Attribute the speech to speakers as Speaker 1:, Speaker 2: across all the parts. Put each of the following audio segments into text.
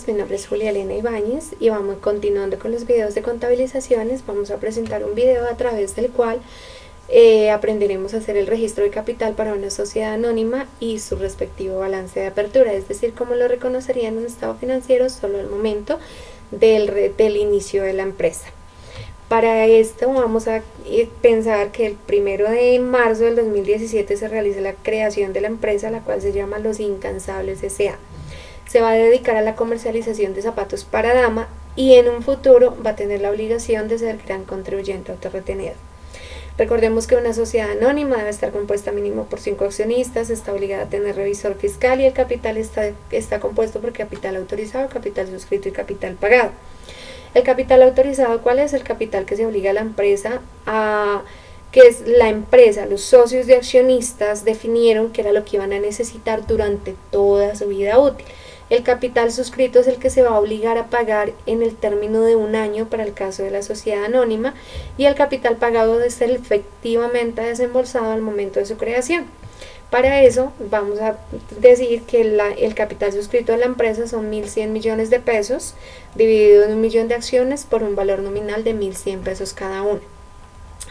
Speaker 1: mi nombre es Julia Elena Ibáñez y vamos continuando con los videos de contabilizaciones. Vamos a presentar un video a través del cual aprenderemos a hacer el registro de capital para una sociedad anónima y su respectivo balance de apertura, es decir, cómo lo reconocería en un estado financiero solo al momento del inicio de la empresa. Para esto vamos a pensar que el 1 de marzo del 2017 se realiza la creación de la empresa, la cual se llama Los Incansables S.A. Se va a dedicar a la comercialización de zapatos para dama y en un futuro va a tener la obligación de ser gran contribuyente autorretenido. Recordemos que una sociedad anónima debe estar compuesta mínimo por 5 accionistas, está obligada a tener revisor fiscal y el capital está compuesto por capital autorizado, capital suscrito y capital pagado. El capital autorizado, ¿cuál es? El capital que se obliga a la empresa que es la empresa, los socios de accionistas definieron que era lo que iban a necesitar durante toda su vida útil. El capital suscrito es el que se va a obligar a pagar en el término de un año para el caso de la sociedad anónima y el capital pagado debe ser efectivamente desembolsado al momento de su creación. Para eso vamos a decir que el capital suscrito de la empresa son 1.100 millones de pesos dividido en 1 millón de acciones por un valor nominal de 1.100 pesos cada uno.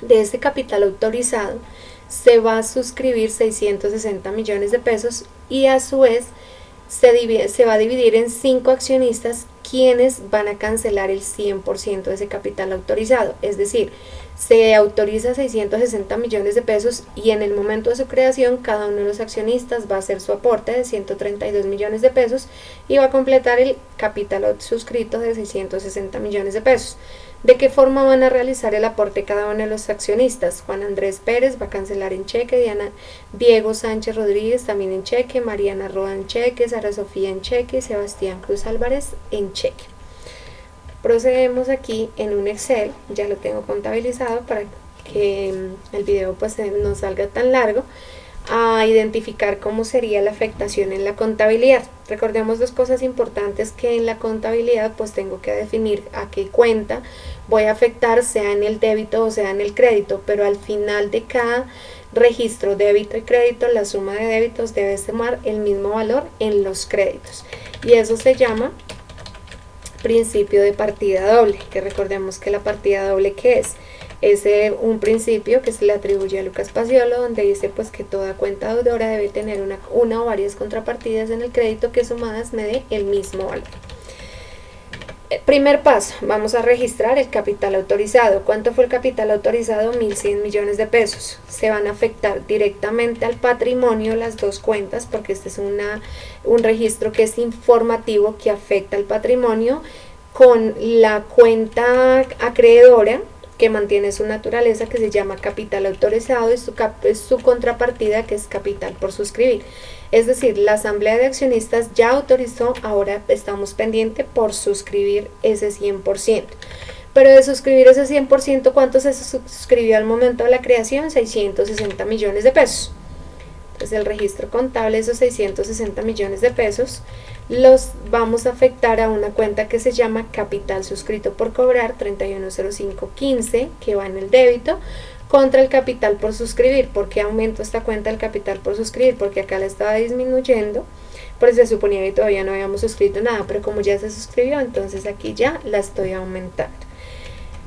Speaker 1: De este capital autorizado se va a suscribir 660 millones de pesos y a su vez se va a dividir en 5 accionistas quienes van a cancelar el 100% de ese capital autorizado, es decir, se autoriza 660 millones de pesos y en el momento de su creación cada uno de los accionistas va a hacer su aporte de 132 millones de pesos y va a completar el capital suscrito de 660 millones de pesos. ¿De qué forma van a realizar el aporte cada uno de los accionistas? Juan Andrés Pérez va a cancelar en cheque, Diego Sánchez Rodríguez también en cheque, Mariana Roa en cheque, Sara Sofía en cheque, Sebastián Cruz Álvarez en cheque. Procedemos aquí en un Excel, ya lo tengo contabilizado para que el video pues no salga tan largo, a identificar cómo sería la afectación en la contabilidad. Recordemos 2 cosas importantes que en la contabilidad pues tengo que definir a qué cuenta voy a afectar, sea en el débito o sea en el crédito, pero al final de cada registro débito y crédito la suma de débitos debe sumar el mismo valor en los créditos y eso se llama principio de partida doble, que recordemos que la partida doble ¿qué es? Es un principio que se le atribuye a Lucas Paciolo, donde dice pues que toda cuenta deudora debe tener una o varias contrapartidas en el crédito que sumadas me dé el mismo valor. Primer paso, vamos a registrar el capital autorizado. ¿Cuánto fue el capital autorizado? 1.100 millones de pesos. Se van a afectar directamente al patrimonio las 2 cuentas, porque este es un registro que es informativo que afecta al patrimonio con la cuenta acreedora que mantiene su naturaleza, que se llama capital autorizado, y su contrapartida, que es capital por suscribir. Es decir, la asamblea de accionistas ya autorizó, ahora estamos pendientes por suscribir ese 100%. Pero de suscribir ese 100%, ¿cuánto se suscribió al momento de la creación? 660 millones de pesos. Entonces el registro contable, esos 660 millones de pesos, los vamos a afectar a una cuenta que se llama capital suscrito por cobrar 310515, que va en el débito, contra el capital por suscribir. ¿Por qué aumento esta cuenta del capital por suscribir? Porque acá la estaba disminuyendo, pues se suponía que todavía no habíamos suscrito nada, pero como ya se suscribió, entonces aquí ya la estoy aumentando.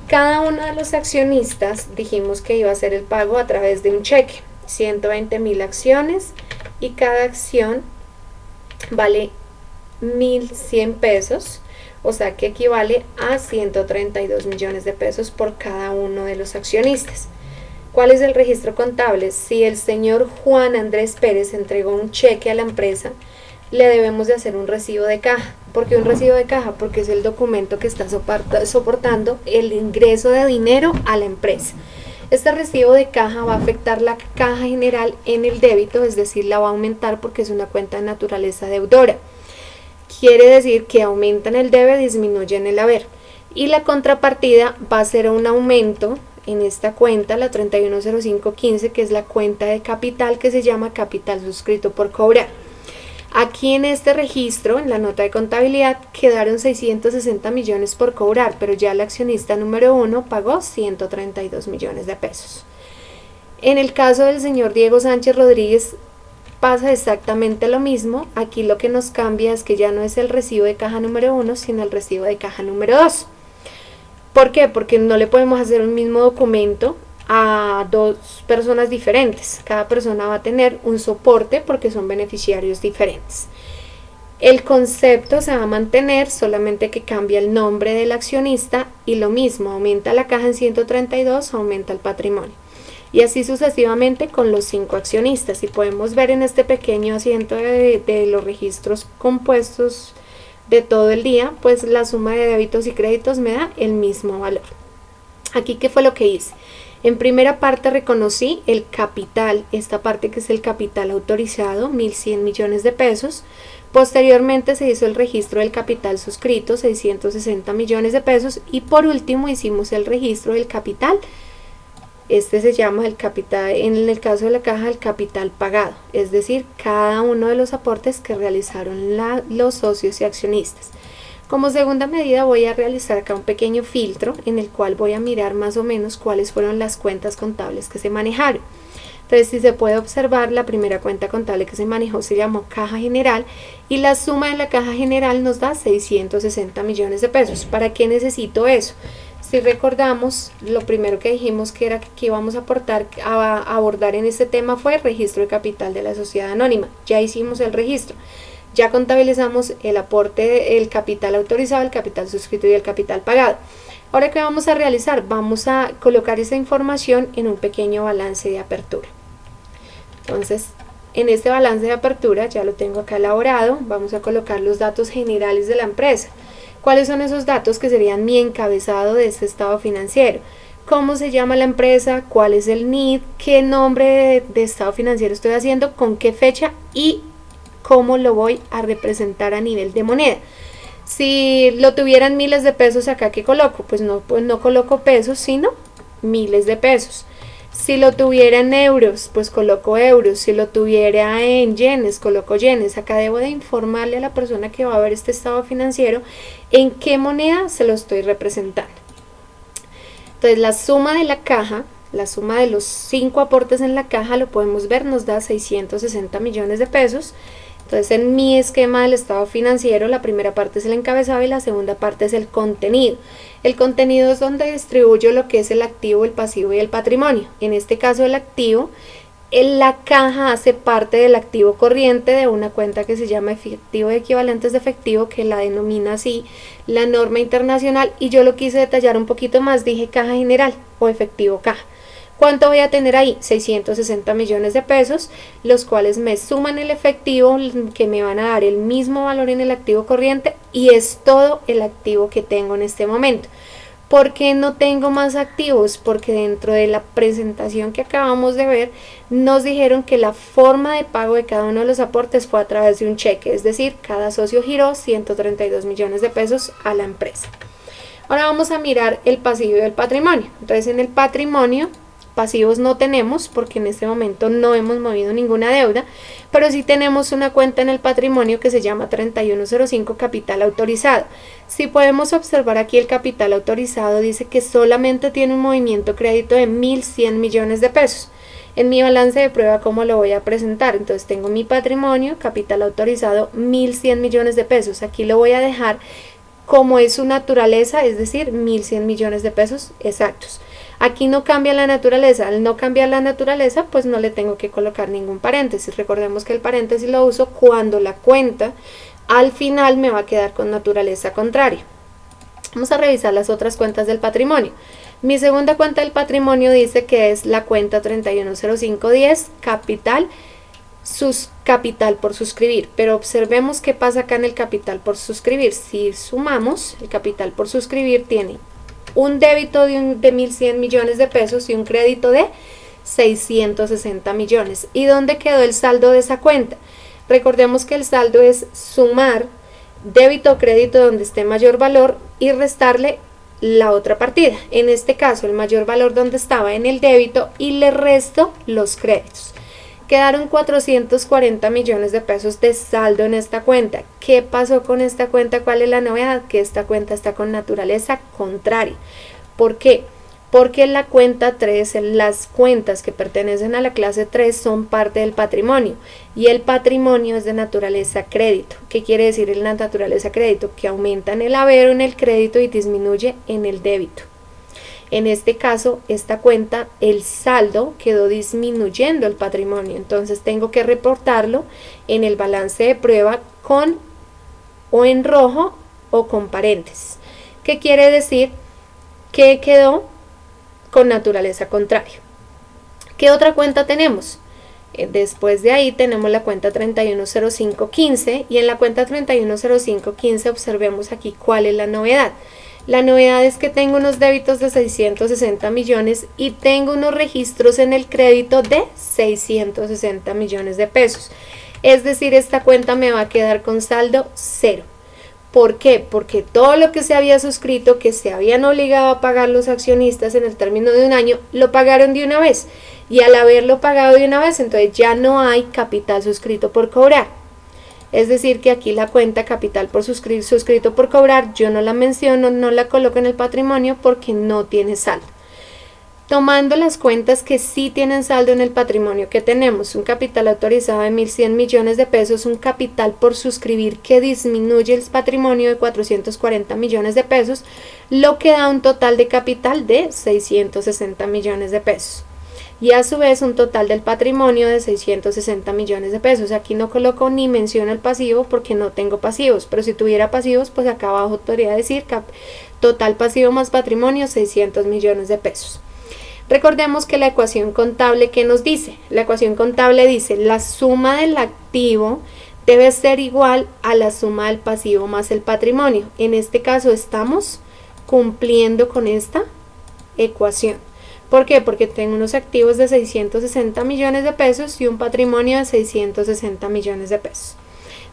Speaker 1: Cada uno de los accionistas dijimos que iba a hacer el pago a través de un cheque, 120.000 acciones y cada acción vale 1.100 pesos, o sea que equivale a 132 millones de pesos por cada uno de los accionistas. ¿Cuál es el registro contable? Si el señor Juan Andrés Pérez entregó un cheque a la empresa, le debemos de hacer un recibo de caja. ¿Por qué un recibo de caja? Porque es el documento que está soportando el ingreso de dinero a la empresa. Este recibo de caja va a afectar la caja general en el débito, es decir, la va a aumentar porque es una cuenta de naturaleza deudora. Quiere decir que aumenta en el debe, disminuye en el haber. Y la contrapartida va a ser un aumento en esta cuenta, la 310515, que es la cuenta de capital que se llama capital suscrito por cobrar. Aquí en este registro, en la nota de contabilidad, quedaron 660 millones por cobrar, pero ya el accionista número 1 pagó 132 millones de pesos. En el caso del señor Diego Sánchez Rodríguez, pasa exactamente lo mismo. Aquí lo que nos cambia es que ya no es el recibo de caja número 1, sino el recibo de caja número 2. ¿Por qué? Porque no le podemos hacer un mismo documento a dos personas diferentes. Cada persona va a tener un soporte porque son beneficiarios diferentes. El concepto se va a mantener, solamente que cambia el nombre del accionista y lo mismo, aumenta la caja en 132, aumenta el patrimonio. Y así sucesivamente con los 5 accionistas. Y podemos ver en este pequeño asiento de los registros compuestos de todo el día, pues la suma de débitos y créditos me da el mismo valor. Aquí, ¿qué fue lo que hice? En primera parte reconocí el capital, esta parte que es el capital autorizado, 1.100 millones de pesos. Posteriormente se hizo el registro del capital suscrito, 660 millones de pesos. Y por último hicimos el registro del capital. Este se llama el capital, en el caso de la caja, el capital pagado, es decir, cada uno de los aportes que realizaron los socios y accionistas. Como segunda medida voy a realizar acá un pequeño filtro en el cual voy a mirar más o menos cuáles fueron las cuentas contables que se manejaron. Entonces, si se puede observar, la primera cuenta contable que se manejó se llamó caja general y la suma de la caja general nos da 660 millones de pesos. ¿Para qué necesito eso? Si recordamos, lo primero que dijimos que era que íbamos a abordar en este tema fue el registro de capital de la sociedad anónima. Ya hicimos el registro, ya contabilizamos el aporte, el capital autorizado, el capital suscrito y el capital pagado. Ahora, ¿qué vamos a realizar? Vamos a colocar esa información en un pequeño balance de apertura. Entonces, en este balance de apertura, ya lo tengo acá elaborado, vamos a colocar los datos generales de la empresa. ¿Cuáles son esos datos que serían mi encabezado de este estado financiero? ¿Cómo se llama la empresa? ¿Cuál es el NID? ¿Qué nombre de estado financiero estoy haciendo? ¿Con qué fecha? Y cómo lo voy a representar a nivel de moneda. Si lo tuvieran miles de pesos acá, ¿qué coloco? Pues no coloco pesos, sino miles de pesos. Si lo tuviera en euros, pues coloco euros. Si lo tuviera en yenes, coloco yenes. Acá debo de informarle a la persona que va a ver este estado financiero en qué moneda se lo estoy representando. Entonces, la suma de la caja, la suma de los 5 aportes en la caja, lo podemos ver, nos da 660 millones de pesos. Entonces, en mi esquema del estado financiero, la primera parte es el encabezado y la segunda parte es el contenido. El contenido es donde distribuyo lo que es el activo, el pasivo y el patrimonio. En este caso, el activo, en la caja hace parte del activo corriente de una cuenta que se llama efectivo de equivalentes de efectivo, que la denomina así la norma internacional, y yo lo quise detallar un poquito más, dije caja general o efectivo caja. ¿Cuánto voy a tener ahí? 660 millones de pesos, los cuales me suman el efectivo que me van a dar el mismo valor en el activo corriente y es todo el activo que tengo en este momento. ¿Por qué no tengo más activos? Porque dentro de la presentación que acabamos de ver nos dijeron que la forma de pago de cada uno de los aportes fue a través de un cheque, es decir, cada socio giró 132 millones de pesos a la empresa. Ahora vamos a mirar el pasivo y el patrimonio. Entonces, en el patrimonio, pasivos no tenemos porque en este momento no hemos movido ninguna deuda, pero sí tenemos una cuenta en el patrimonio que se llama 3105 capital autorizado. Si podemos observar aquí, el capital autorizado dice que solamente tiene un movimiento crédito de 1.100 millones de pesos. En mi balance de prueba, ¿cómo lo voy a presentar? Entonces tengo mi patrimonio, capital autorizado, 1.100 millones de pesos. Aquí lo voy a dejar como es su naturaleza, es decir, 1.100 millones de pesos exactos. Aquí no cambia la naturaleza, al no cambiar la naturaleza, pues no le tengo que colocar ningún paréntesis. Recordemos que el paréntesis lo uso cuando la cuenta al final me va a quedar con naturaleza contraria. Vamos a revisar las otras cuentas del patrimonio. Mi segunda cuenta del patrimonio dice que es la cuenta 310510, capital por suscribir, pero observemos qué pasa acá en el capital por suscribir. Si sumamos, el capital por suscribir tiene un débito de 1.100 millones de pesos y un crédito de 660 millones. ¿Y dónde quedó el saldo de esa cuenta? Recordemos que el saldo es sumar débito o crédito donde esté mayor valor y restarle la otra partida. En este caso, el mayor valor donde estaba en el débito y le resto los créditos. Quedaron 440 millones de pesos de saldo en esta cuenta. ¿Qué pasó con esta cuenta? ¿Cuál es la novedad? Que esta cuenta está con naturaleza contraria. ¿Por qué? porque la cuenta 3, las cuentas que pertenecen a la clase 3 son parte del patrimonio, y el patrimonio es de naturaleza crédito. ¿Qué quiere decir la naturaleza crédito? Que aumenta en el haber o en el crédito y disminuye en el débito. En este caso, esta cuenta, el saldo quedó disminuyendo el patrimonio, entonces tengo que reportarlo en el balance de prueba con o en rojo o con paréntesis. ¿Qué quiere decir? Que quedó con naturaleza contraria. ¿Qué otra cuenta tenemos? Después de ahí tenemos la cuenta 310515, y en la cuenta 310515 observemos aquí cuál es la novedad. La novedad es que tengo unos débitos de 660 millones y tengo unos registros en el crédito de 660 millones de pesos. Es decir, esta cuenta me va a quedar con saldo cero. ¿Por qué? Porque todo lo que se había suscrito, que se habían obligado a pagar los accionistas en el término de un año, lo pagaron de una vez. Y al haberlo pagado de una vez, entonces ya no hay capital suscrito por cobrar. Es decir, que aquí la cuenta capital por suscrito por cobrar, yo no la menciono, no la coloco en el patrimonio porque no tiene saldo. Tomando las cuentas que sí tienen saldo en el patrimonio, que tenemos un capital autorizado de 1.100 millones de pesos, un capital por suscribir que disminuye el patrimonio de 440 millones de pesos, lo que da un total de capital de 660 millones de pesos. Y a su vez un total del patrimonio de 660 millones de pesos. Aquí no coloco ni menciono el pasivo porque no tengo pasivos, pero si tuviera pasivos, pues acá abajo podría decir total pasivo más patrimonio 600 millones de pesos. Recordemos que la ecuación contable, ¿qué nos dice? La ecuación contable dice la suma del activo debe ser igual a la suma del pasivo más el patrimonio. En este caso estamos cumpliendo con esta ecuación. ¿Por qué? Porque tengo unos activos de 660 millones de pesos y un patrimonio de 660 millones de pesos.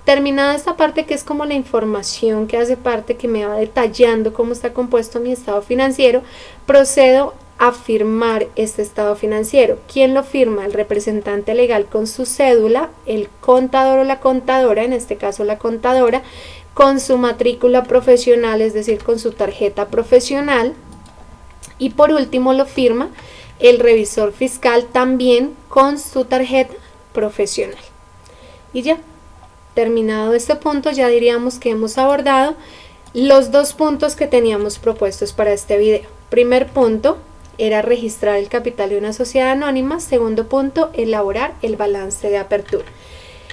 Speaker 1: Terminada esta parte, que es como la información que hace parte, que me va detallando cómo está compuesto mi estado financiero, procedo a firmar este estado financiero. ¿Quién lo firma? El representante legal con su cédula, el contador o la contadora, en este caso la contadora, con su matrícula profesional, es decir, con su tarjeta profesional. Y por último lo firma el revisor fiscal también con su tarjeta profesional. Y ya, terminado este punto, ya diríamos que hemos abordado los dos puntos que teníamos propuestos para este video. Primer punto era registrar el capital de una sociedad anónima. Segundo punto, elaborar el balance de apertura.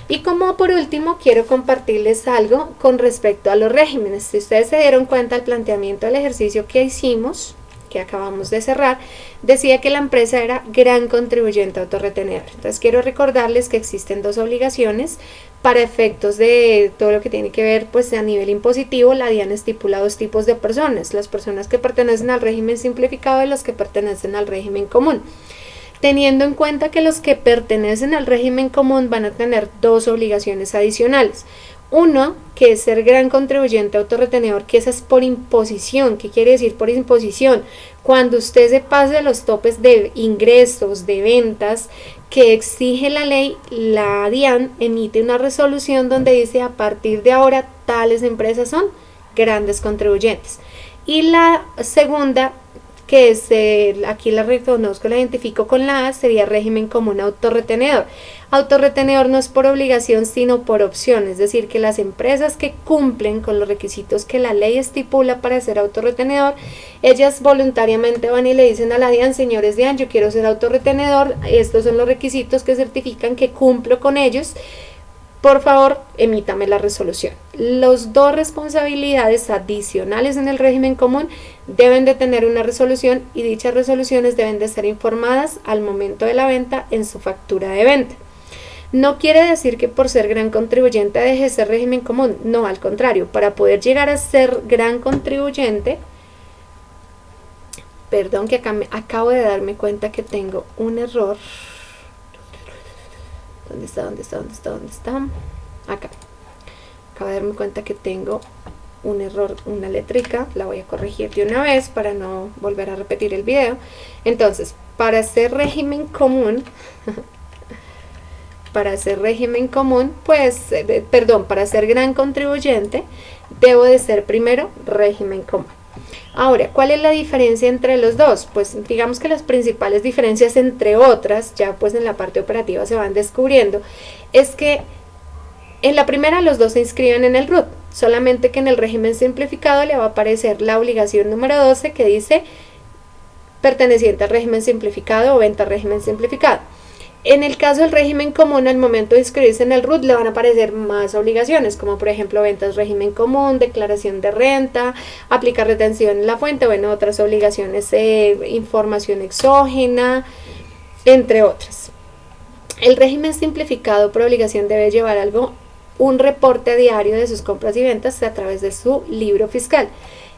Speaker 1: Y como por último, quiero compartirles algo con respecto a los regímenes. Si ustedes se dieron cuenta, el planteamiento del ejercicio que hicimos, que acabamos de cerrar, decía que la empresa era gran contribuyente autorretenedor. Entonces quiero recordarles que existen dos obligaciones para efectos de todo lo que tiene que ver pues a nivel impositivo. La DIAN estipula dos tipos de personas: las personas que pertenecen al régimen simplificado y los que pertenecen al régimen común, teniendo en cuenta que los que pertenecen al régimen común van a tener dos obligaciones adicionales. Uno, que es ser gran contribuyente autorretenedor, que esa es por imposición. ¿Qué quiere decir por imposición? Cuando usted se pase de los topes de ingresos, de ventas que exige la ley, la DIAN emite una resolución donde dice: a partir de ahora tales empresas son grandes contribuyentes. Y la segunda, que es aquí la reconozco, la identifico con la A, sería régimen común autorretenedor. Autorretenedor no es por obligación, sino por opción, es decir, que las empresas que cumplen con los requisitos que la ley estipula para ser autorretenedor, ellas voluntariamente van y le dicen a la DIAN: señores DIAN, yo quiero ser autorretenedor, estos son los requisitos que certifican que cumplo con ellos, por favor, emítame la resolución. Las dos responsabilidades adicionales en el régimen común deben de tener una resolución, y dichas resoluciones deben de ser informadas al momento de la venta en su factura de venta. No quiere decir que por ser gran contribuyente deje de ser régimen común, no, al contrario. Para poder llegar a ser gran contribuyente, perdón que acá acabo de darme cuenta que tengo un error. ¿Dónde está? Acá. Acabo de darme cuenta que tengo un error, una letrica. La voy a corregir de una vez para no volver a repetir el video. Entonces, para hacer régimen común, para ser gran contribuyente, debo de ser primero régimen común. Ahora, ¿cuál es la diferencia entre los dos? Pues digamos que las principales diferencias, entre otras, ya pues en la parte operativa se van descubriendo, es que en la primera los dos se inscriben en el RUT, solamente que en el régimen simplificado le va a aparecer la obligación número 12 que dice perteneciente al régimen simplificado o venta al régimen simplificado. En el caso del régimen común, al momento de inscribirse en el RUT le van a aparecer más obligaciones, como por ejemplo ventas régimen común, declaración de renta, aplicar retención en la fuente, bueno, otras obligaciones, información exógena, entre otras. El régimen simplificado por obligación debe llevar un reporte diario de sus compras y ventas a través de su libro fiscal.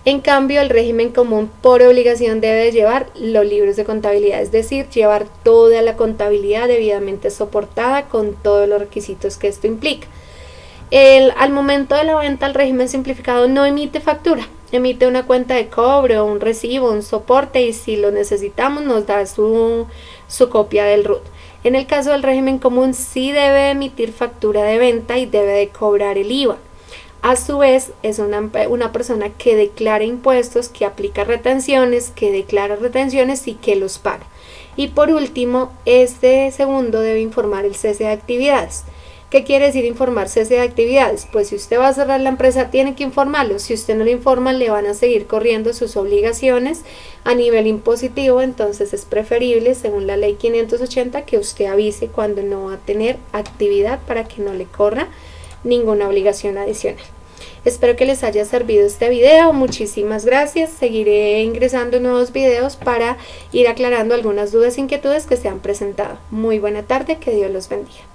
Speaker 1: En cambio, el régimen común por obligación debe llevar los libros de contabilidad, es decir, llevar toda la contabilidad debidamente soportada con todos los requisitos que esto implica. Al momento de la venta, el régimen simplificado no emite factura, emite una cuenta de cobro, un recibo, un soporte y si lo necesitamos nos da su copia del RUT. En el caso del régimen común sí debe emitir factura de venta y debe de cobrar el IVA. A su vez, es una persona que declara impuestos, que aplica retenciones, que declara retenciones y que los paga. Y por último, este segundo debe informar el cese de actividades. ¿Qué quiere decir informar cese de actividades? Pues si usted va a cerrar la empresa, tiene que informarlo. Si usted no lo informa, le van a seguir corriendo sus obligaciones a nivel impositivo. Entonces es preferible, según la ley 580, que usted avise cuando no va a tener actividad para que no le corra ninguna obligación adicional. Espero que les haya servido este video, muchísimas gracias, seguiré ingresando nuevos videos para ir aclarando algunas dudas e inquietudes que se han presentado. Muy buena tarde, que Dios los bendiga.